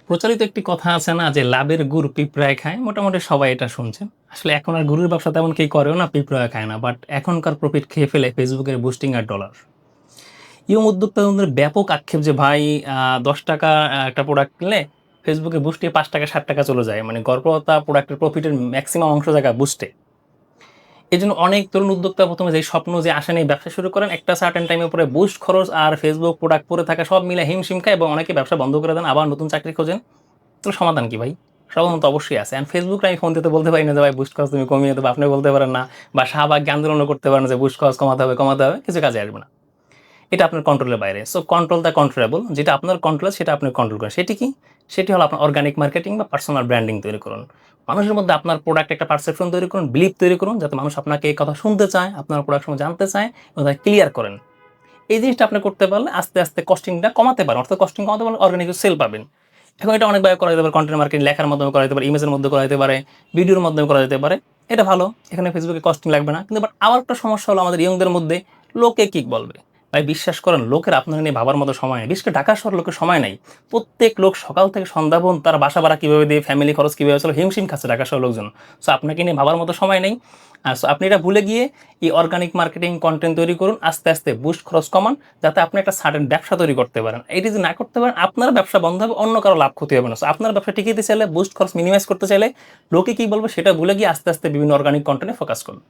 প্রচলিত একটি কথা আছে না যে লাভের গুড় পিঁপড়ায় খায়। মোটামুটি সবাই এটা শুনছেন। আসলে এখন আর গুড়ের ব্যবসা তেমন কেউ করেও না, পিঁপড়ায় খায় না। বাট এখনকার প্রফিট খেয়ে ফেলে ফেসবুকের বুস্টিং আর ডলার। ইয়ং উদ্যোক্তাদের ব্যাপক আক্ষেপ যে ভাই, ৳১০ একটা প্রোডাক্ট কিনলে ফেসবুকে বুস্টে ৳৫ ৳৬০ চলে যায়। মানে গড়পড়তা প্রোডাক্টের প্রফিটের মেক্সিমাম অংশ জায়গা বুস্টে। এজন্য অনেক তরুণ উদ্যোক্তা ১ম এ যে স্বপ্ন যে আশা নিয়ে ব্যবসা শুরু করেন, একটা সার্টেন টাইমের পরে বুস্ট খরচ আর ফেসবুক প্রোডাক্ট পড়ে থাকা সব মিলে হিমশিম খায় এবং অনেকে ব্যবসা বন্ধ করে দেন, আবার নতুন চাকরি খোঁজেন। তো সমাধান কি ভাই? সমাধান তো অবশ্যই আছে। অ্যান্ড ফেসবুকে আমি ফোন দিতে বলতে পারি না যে ভাই বুস্ট খরচ তুমি কমিয়ে দেবা। আপনি বলতে পারেন না বা শাহবাগী আন্দোলনও করতে পারেন যে বুস্ট খরচ কমাতে হবে, কমাতে হবে। কিছু কাজে আসবে না। এটা আপনার কন্ট্রোলের বাইরে। So control the controllable. যেটা আপনার কন্ট্রোলে সেটা আপনি কন্ট্রোল করেন। সেটি কি? সেটি হলো আপনার অর্গানিক মার্কেটিং বা পার্সোনাল ব্র্যান্ডিং তৈরি করুন। মানুষের মধ্যে আপনার প্রোডাক্ট একটা পারসেপশন তৈরি করুন, বিলিভ তৈরি করুন যাতে মানুষ আপনাকে এই কথা শুনতে চায়, আপনার প্রোডাক্ট সম্বন্ধে জানতে চায় এবং তাকে ক্লিয়ার করেন। এই জিনিসটা আপনি করতে পারলে আস্তে, আস্তে কস্টিংটা কমাতে পারেন। অর্থাৎ কস্টিং কমাতে পারলে অর্গানিক সেল পাবেন। এখন এটা অনেকভাবে করা যেতে পারে। কনটেন্ট মার্কেটিং লেখার মাধ্যমে করা যেতে পারে, ইমেজের মধ্যে করা যেতে পারে, ভিডিওর মাধ্যমে করা যেতে পারে। এটা ভালো। এখানে ফেসবুকে কস্টিং লাগবে না। কিন্তু বাট আবার একটা সমস্যা হলো আমাদের ইয়ংদের মধ্যে, লোকে কি বলবে? ভাই বিশ্বাস করেন লোকের আপনাকে নিয়ে ভাবার মতো সময় নেই। বিশেষ করে ঢাকা শহরের লোকের সময় নাই। প্রত্যেক লোক সকাল থেকে সন্ধ্যা পর্যন্ত তারা বাসা ভাড়া কিভাবে দিয়ে, ফ্যামিলি খরচ কিভাবে চলে হিমশিম খাচ্ছে ঢাকা শহরের লোকজন। সো আপনাকে নিয়ে ভাবার মতো সময় নেই। সো আপনি এটা ভুলে গিয়ে এই অর্গানিক মার্কেটিং কনটেন্ট তৈরি করুন। আস্তে, আস্তে বুস্ট খরচ কমান যাতে আপনি একটা সার্টেন ব্যবসা তৈরি করতে পারেন। এটি যদি না করতে পারেন আপনার ব্যবসা বন্ধ হবে, অন্য কারো লাভ ক্ষতি হবে না। সো আপনার ব্যবসা টিকাইতে চাইলে, বুস্ট খরচ মিনিমাইজ করতে চাইলে লোকে কি বলবে সেটা ভুলে গিয়ে আস্তে, আস্তে বিভিন্ন অর্গানিক কনটেন্টে ফোকাস করুন।